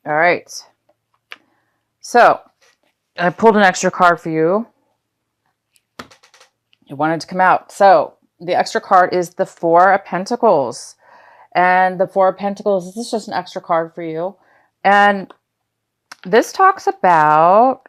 All right. So I pulled an extra card for you. It wanted to come out. So the extra card is the Four of Pentacles. And the Four of Pentacles, this is just an extra card for you. And this talks about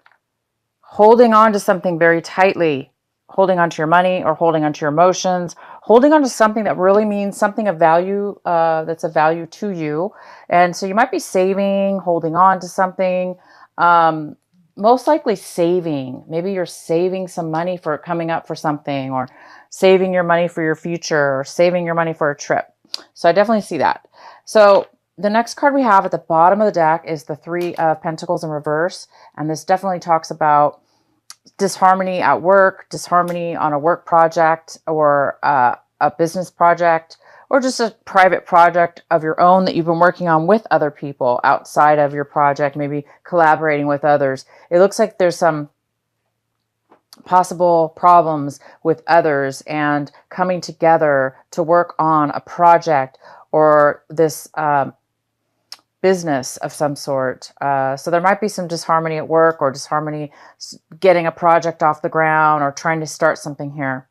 holding on to something very tightly, holding on to your money or holding on to your emotions, holding on to something that really means something of value, that's of value to you. And so you might be saving, holding on to something, most likely saving. Maybe you're saving some money for coming up for something, or saving your money for your future, or saving your money for a trip. So I definitely see that. So the next card we have at the bottom of the deck is the Three of Pentacles in reverse. And this definitely talks about disharmony at work, disharmony on a work project, or a business project, or just a private project of your own that you've been working on with other people outside of your project, maybe collaborating with others. It looks like there's some possible problems with others and coming together to work on a project or this business of some sort. So there might be some disharmony at work, or disharmony getting a project off the ground, or trying to start something here.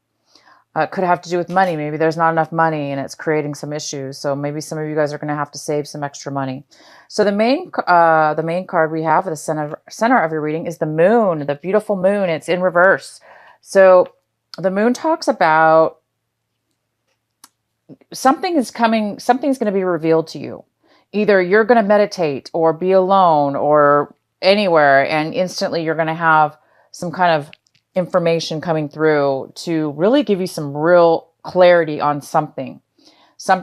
It could have to do with money. Maybe there's not enough money and it's creating some issues. So maybe some of you guys are going to have to save some extra money. So the main card we have at the center of your reading is the Moon, the beautiful Moon. It's in reverse. So the Moon talks about something's going to be revealed to you. Either you're going to meditate or be alone or anywhere, and instantly you're going to have some kind of information coming through to really give you some real clarity on something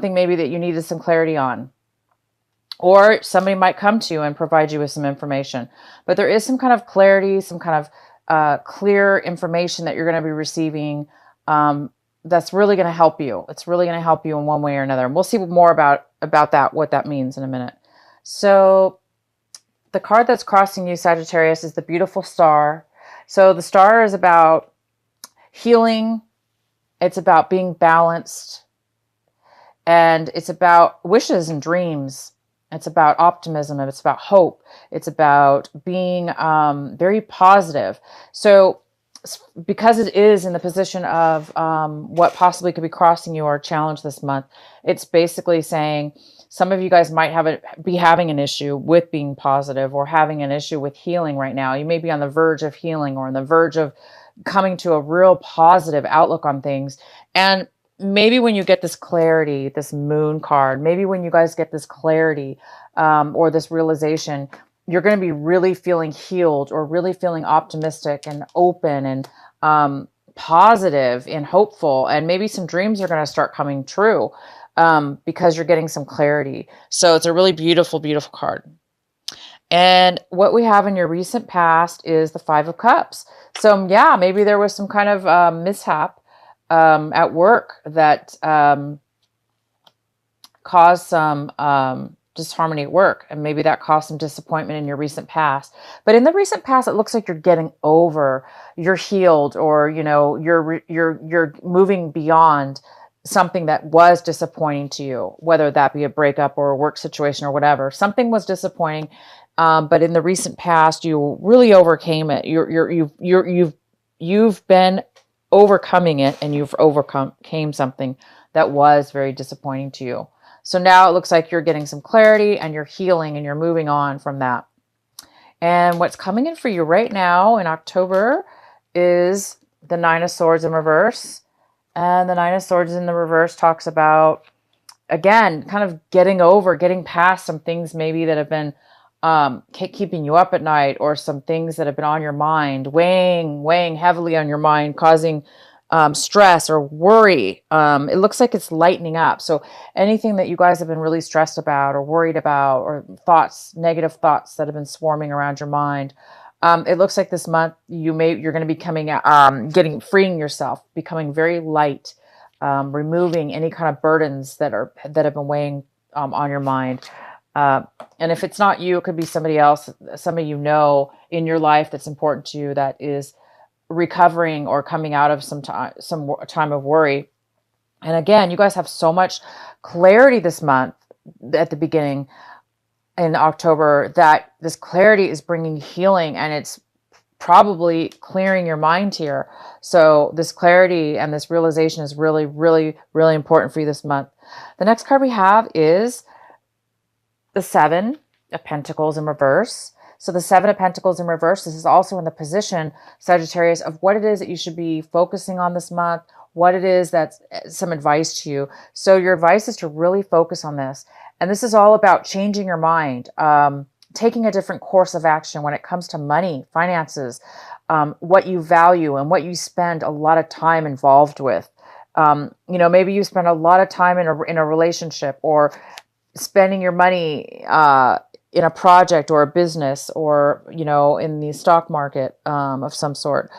maybe that you needed some clarity on, or somebody might come to you and provide you with some information. But there is some kind of clarity, some kind of clear information that you're going to be receiving, that's really going to help you. It's really going to help you in one way or another. And we'll see more about that, what that means in a minute. So the card that's crossing you, Sagittarius, is the beautiful Star. So the Star is about healing. It's about being balanced. And it's about wishes and dreams. It's about optimism. It's about hope. It's about being very positive. So because it is in the position of what possibly could be crossing you or a challenge this month, it's basically saying some of you guys might be having an issue with being positive, or having an issue with healing right now. You may be on the verge of healing, or on the verge of coming to a real positive outlook on things. And maybe when you get this clarity, this Moon card, maybe when you guys get this clarity or this realization, you're going to be really feeling healed, or really feeling optimistic and open and positive and hopeful. And maybe some dreams are going to start coming true because you're getting some clarity. So it's a really beautiful, beautiful card. And what we have in your recent past is the Five of Cups. So yeah, maybe there was some kind of mishap at work that caused some disharmony at work, and maybe that caused some disappointment in your recent past. But in the recent past, it looks like you're getting over, you're healed, or you're moving beyond something that was disappointing to you, whether that be a breakup or a work situation or whatever. Something was disappointing, but in the recent past, you really overcame it. You've been overcoming it, and you've overcame something that was very disappointing to you. So now it looks like you're getting some clarity, and you're healing, and you're moving on from that. And what's coming in for you right now in October is the Nine of Swords in reverse. And the Nine of Swords in the reverse talks about, again, kind of getting past some things maybe that have been keeping you up at night, or some things that have been on your mind, weighing heavily on your mind, causing stress or worry. It looks like it's lightening up. So anything that you guys have been really stressed about or worried about, or negative thoughts that have been swarming around your mind, it looks like this month you're going to be freeing yourself, becoming very light, removing any kind of burdens that have been weighing on your mind. And if it's not you, it could be somebody else, somebody you know in your life that's important to you, that is recovering or coming out of some time of worry. And again, you guys have so much clarity this month at the beginning. in October, that this clarity is bringing healing, and it's probably clearing your mind here. So this clarity and this realization is really, really, really important for you this month. The next card we have is the Seven of Pentacles in reverse. So the Seven of Pentacles in reverse, this is also in the position, Sagittarius, of what it is that you should be focusing on this month, what it is that's some advice to you. So your advice is to really focus on this. And this is all about changing your mind, taking a different course of action when it comes to money, finances, what you value and what you spend a lot of time involved with. Maybe you spend a lot of time in a relationship, or spending your money in a project or a business, or, in the stock market of some sort.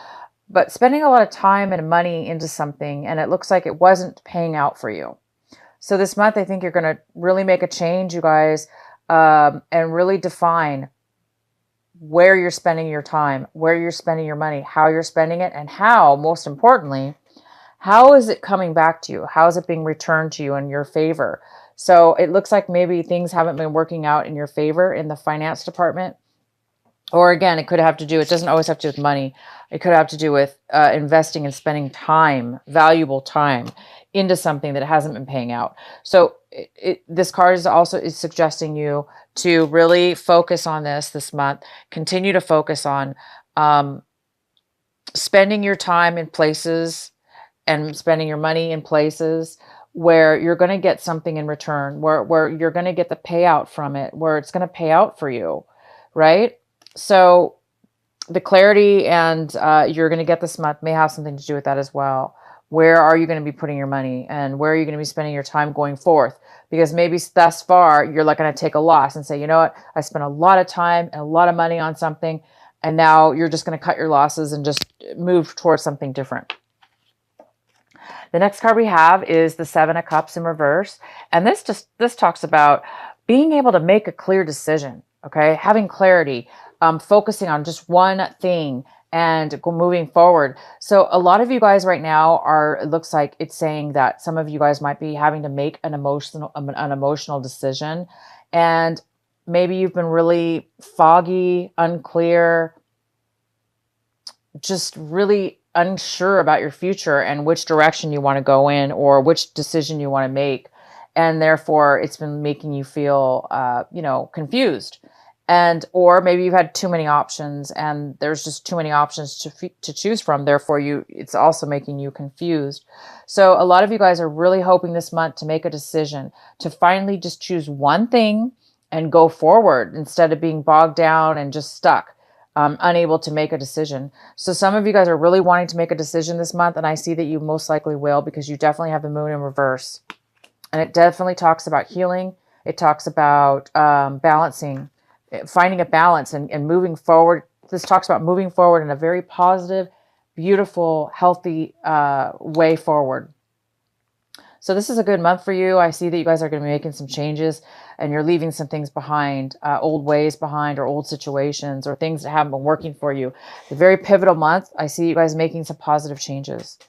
But spending a lot of time and money into something, and it looks like it wasn't paying out for you. So this month, I think you're going to really make a change, you guys, and really define where you're spending your time, where you're spending your money, how you're spending it, and how, most importantly, how is it coming back to you? How is it being returned to you in your favor? So it looks like maybe things haven't been working out in your favor in the finance department. Or again, it doesn't always have to do with money. It could have to do with investing and spending time, valuable time, into something that hasn't been paying out. So this card is suggesting you to really focus on this month. Continue to focus on spending your time in places and spending your money in places where you're going to get something in return, where you're going to get the payout from it, where it's going to pay out for you, right? So the clarity and you're going to get this month may have something to do with that as well. Where are you going to be putting your money, and where are you going to be spending your time going forth? Because maybe thus far you're like going to take a loss and say, you know what, I spent a lot of time and a lot of money on something, and now you're just going to cut your losses and just move towards something different. The next card we have is the Seven of Cups in reverse. And this talks about being able to make a clear decision, okay? Having clarity, focusing on just one thing and moving forward. So a lot of you guys right now it looks like it's saying that some of you guys might be having to make an emotional decision. And maybe you've been really foggy, unclear, just really unsure about your future and which direction you want to go in, or which decision you want to make. And therefore it's been making you feel, confused. Or maybe you've had too many options and there's just too many options to choose from. Therefore it's also making you confused. So a lot of you guys are really hoping this month to make a decision, to finally just choose one thing and go forward instead of being bogged down and just stuck. Unable to make a decision. So some of you guys are really wanting to make a decision this month, and I see that you most likely will, because you definitely have the moon in reverse. And it definitely talks about healing. It talks about balancing, finding a balance and moving forward. This talks about moving forward in a very positive, beautiful, healthy way forward. So this is a good month for you. I see that you guys are going to be making some changes, and you're leaving some things behind, old ways behind, or old situations, or things that haven't been working for you. A very pivotal month. I see you guys making some positive changes.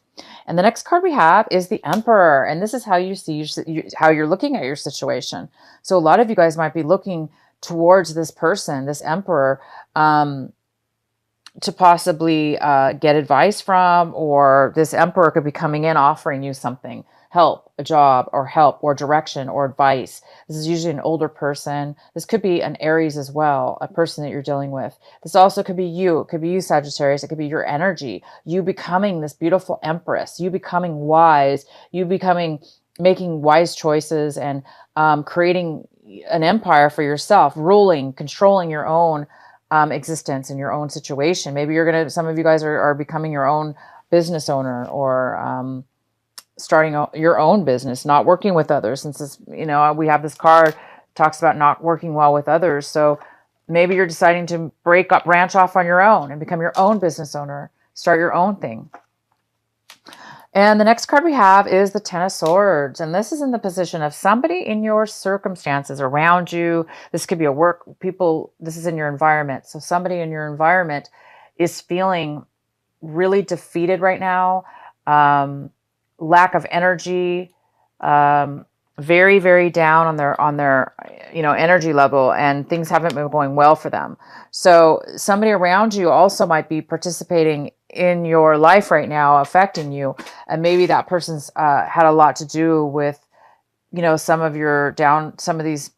And the next card we have is the Emperor. And this is how you see how you're looking at your situation. So a lot of you guys might be looking towards this person, this Emperor, to possibly get advice from, or this Emperor could be coming in offering you something. Help, a job, or direction, or advice. This is usually an older person. This could be an Aries as well, a person that you're dealing with. This also could be you. It could be you, Sagittarius. It could be your energy. You becoming this beautiful Empress. You becoming wise. You making wise choices and creating an empire for yourself, ruling, controlling your own existence and your own situation. Maybe some of you guys are becoming your own business owner, or starting your own business, not working with others. Since this, we have this card talks about not working well with others. So maybe you're deciding to branch off on your own and become your own business owner, start your own thing. And the next card we have is the Ten of Swords. And this is in the position of somebody in your circumstances around you. This could be this is in your environment. So somebody in your environment is feeling really defeated right now. Lack of energy, very, very down on their, energy level, and things haven't been going well for them. So somebody around you also might be participating in your life right now, affecting you. And maybe that person's had a lot to do with, some of some of these,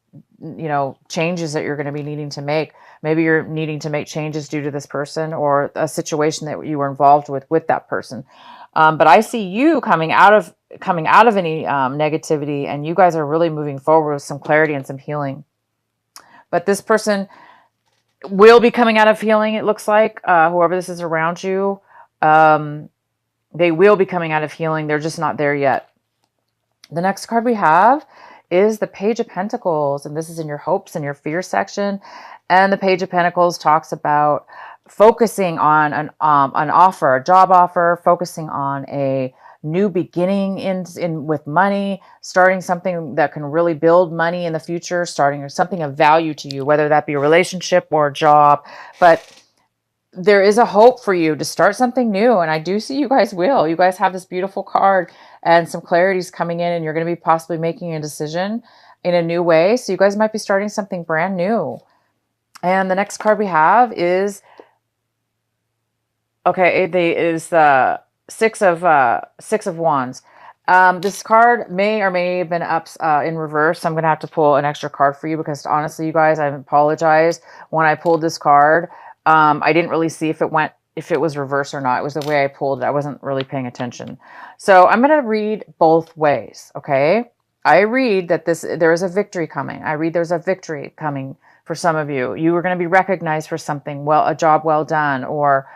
changes that you're going to be needing to make. Maybe you're needing to make changes due to this person or a situation that you were involved with that person. But I see you coming out of any negativity, and you guys are really moving forward with some clarity and some healing. But this person will be coming out of healing. It looks like whoever this is around you, they will be coming out of healing. They're just not there yet. The next card we have is the Page of Pentacles, and this is in your hopes and your fear section. And the Page of Pentacles talks about focusing on an offer, a job offer, focusing on a new beginning in with money, starting something that can really build money in the future, starting something of value to you, whether that be a relationship or a job. But there is a hope for you to start something new. And I do see you guys will. You guys have this beautiful card and some clarity is coming in, and you're going to be possibly making a decision in a new way. So you guys might be starting something brand new. And the next card we have is, the Six of Wands. This card may or may have been up in reverse. So I'm going to have to pull an extra card for you because honestly, you guys, I apologize. When I pulled this card, I didn't really see if it was reverse or not. It was the way I pulled it. I wasn't really paying attention. So I'm going to read both ways. Okay. I read that there is a victory coming. I read there's a victory coming for some of you. You are going to be recognized for something, a job well done, or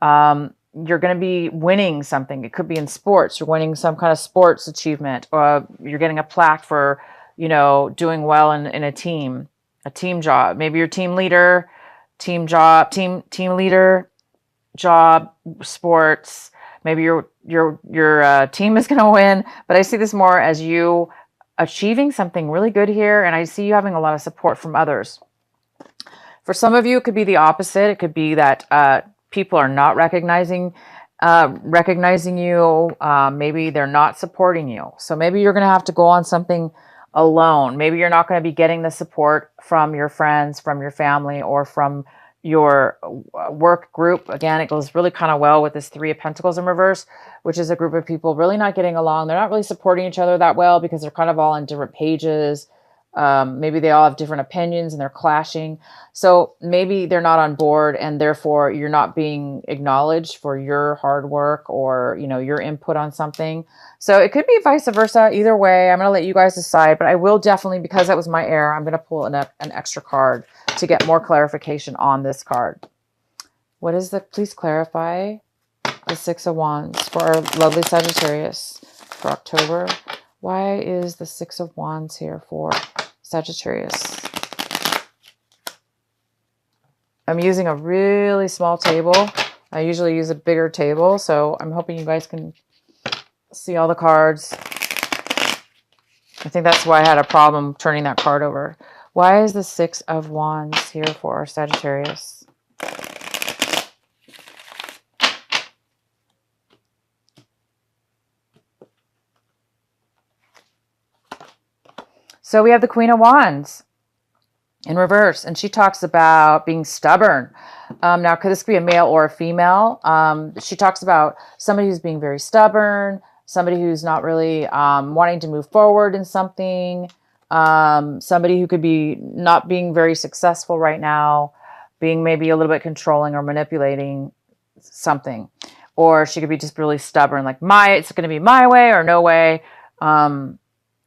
you're going to be winning something. It could be in sports. You're winning some kind of sports achievement, or you're getting a plaque for, doing well in a team job. Maybe you're team leader, team leader, job, sports. Maybe your team is going to win, but I see this more as you achieving something really good here. And I see you having a lot of support from others. For some of you, it could be the opposite. It could be that people are not recognizing you. Maybe they're not supporting you. So maybe you're going to have to go on something alone. Maybe you're not going to be getting the support from your friends, from your family, or from your work group. Again, it goes really kind of well with this Three of Pentacles in reverse, which is a group of people really not getting along. They're not really supporting each other that well because they're kind of all on different pages. Maybe they all have different opinions and they're clashing. So maybe they're not on board, and therefore you're not being acknowledged for your hard work or, your input on something. So it could be vice versa. Either way, I'm going to let you guys decide, but I will definitely, because that was my error, I'm going to pull an extra card to get more clarification on this card. What is please clarify the Six of Wands for our lovely Sagittarius for October. Why is the Six of Wands here for Sagittarius? I'm using a really small table. I usually use a bigger table, so I'm hoping you guys can see all the cards. I think that's why I had a problem turning that card over. Why is the Six of Wands here for our Sagittarius? So we have the Queen of Wands in reverse, and she talks about being stubborn. Now, could this be a male or a female? She talks about somebody who's being very stubborn, somebody who's not really wanting to move forward in something, somebody who could be not being very successful right now, being maybe a little bit controlling or manipulating something. Or she could be just really stubborn, like it's going to be my way or no way.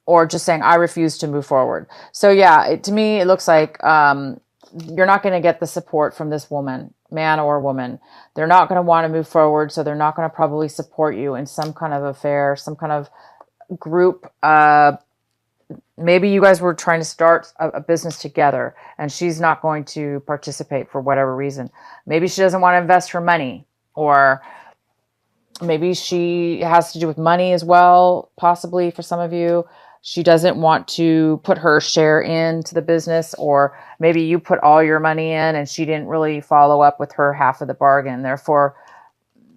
Or just saying, I refuse to move forward. So yeah, to me, it looks like you're not going to get the support from this woman, man or woman. They're not going to want to move forward, so they're not going to probably support you in some kind of affair, some kind of group. Maybe you guys were trying to start a business together, and she's not going to participate for whatever reason. Maybe she doesn't want to invest her money, or maybe she has to do with money as well, possibly for some of you. She doesn't want to put her share into the business, or maybe you put all your money in and she didn't really follow up with her half of the bargain. Therefore,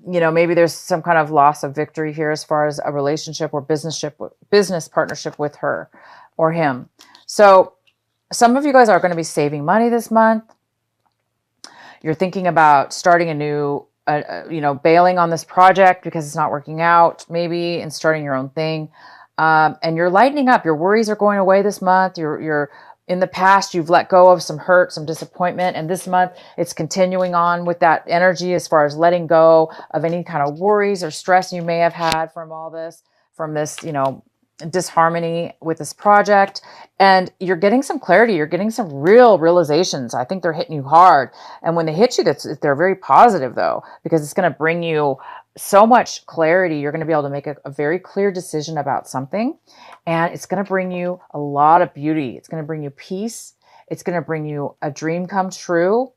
you know, maybe there's some kind of loss of victory here as far as a relationship or business partnership with her or him. So some of you guys are going to be saving money this month. You're thinking about starting a new, you know, bailing on this project because it's not working out, maybe, and starting your own thing. And you're lightening up. Your worries are going away this month. You're in the past, you've let go of some hurt, some disappointment. And this month, it's continuing on with that energy as far as letting go of any kind of worries or stress you may have had from all this, from this, you know, disharmony with this project. And you're getting some clarity. You're getting some real realizations. I think they're hitting you hard. And when they hit you, they're very positive though, because it's going to bring you so much clarity. You're going to be able to make a very clear decision about something, and it's going to bring you a lot of beauty. It's going to bring you peace. It's going to bring you a dream come true.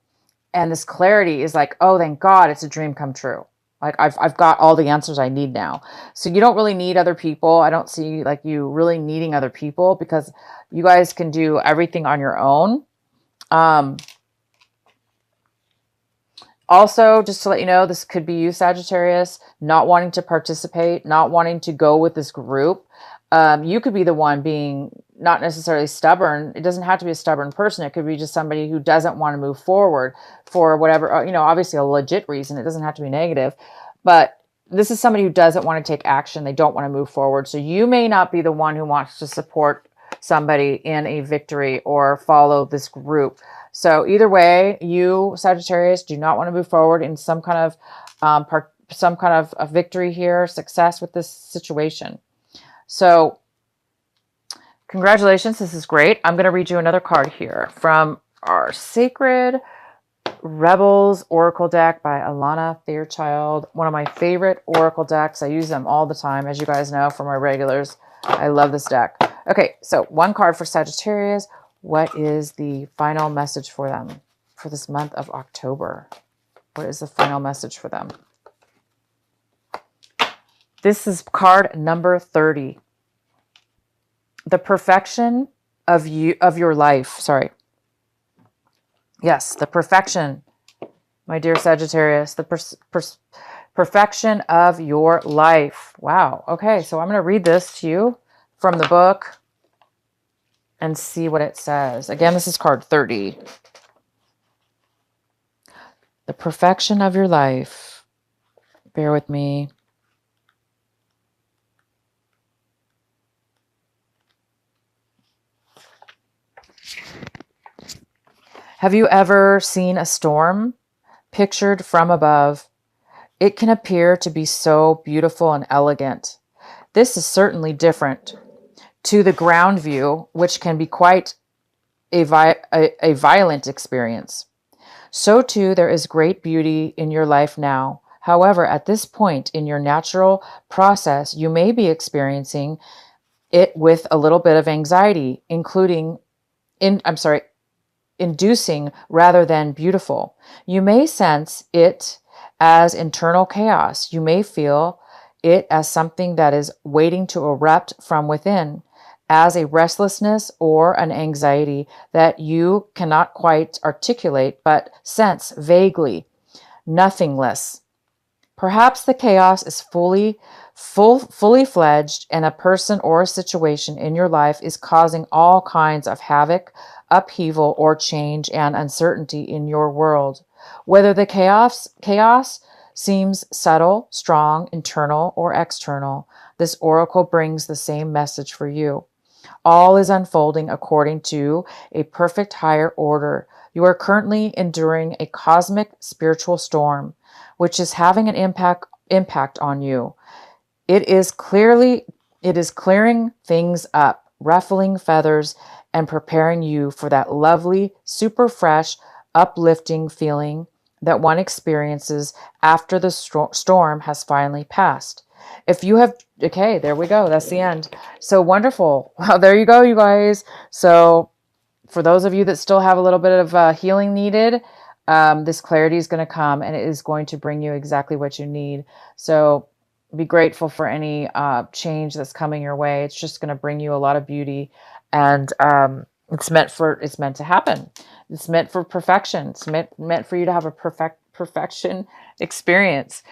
And this clarity is like, oh, thank God it's a dream come true. Like I've got all the answers I need now. So you don't really need other people. I don't see like you really needing other people, because you guys can do everything on your own. Also, just to let you know, this could be you, Sagittarius, not wanting to participate, not wanting to go with this group. You could be the one being not necessarily stubborn. It doesn't have to be a stubborn person. It could be just somebody who doesn't want to move forward for whatever, you know, obviously a legit reason. It doesn't have to be negative, but this is somebody who doesn't want to take action. They don't want to move forward. So you may not be the one who wants to support somebody in a victory or follow this group. So either way, you, Sagittarius, do not want to move forward in some kind of a victory here, success with this situation. So congratulations. This is great. I'm going to read you another card here from our Sacred Rebels Oracle deck by Alana Fairchild. One of my favorite Oracle decks. I use them all the time, as you guys know, for my regulars. I love this deck. Okay, so one card for Sagittarius. What is the final message for them for this month of October? What is the final message for them? This is card number 30. The perfection of your life. Sorry. Yes, the perfection, my dear Sagittarius, the perfection of your life. Wow. Okay, so I'm going to read this to you from the book and see what it says. Again, this is card 30. The perfection of your life. Bear with me. Have you ever seen a storm pictured from above? It can appear to be so beautiful and elegant. This is certainly different to the ground view, which can be quite a violent experience. So too, there is great beauty in your life now. However, at this point in your natural process, you may be experiencing it with a little bit of anxiety, inducing rather than beautiful. You may sense it as internal chaos. You may feel it as something that is waiting to erupt from within, as a restlessness or an anxiety that you cannot quite articulate but sense vaguely, nothingless. Perhaps the chaos is fully fledged, and a person or a situation in your life is causing all kinds of havoc, upheaval, or change and uncertainty in your world. Whether the chaos seems subtle, strong, internal, or external, this oracle brings the same message for you. All is unfolding according to a perfect higher order. You are currently enduring a cosmic spiritual storm, which is having an impact on you. It is clearing things up, ruffling feathers, and preparing you for that lovely, super fresh, uplifting feeling that one experiences after the storm has finally passed. If you have, okay, there we go. That's the end. So wonderful. Well, there you go, you guys. So for those of you that still have a little bit of healing needed, this clarity is going to come, and it is going to bring you exactly what you need. So be grateful for any change that's coming your way. It's just going to bring you a lot of beauty, and it's meant to happen. It's meant for perfection. It's meant for you to have a perfection experience.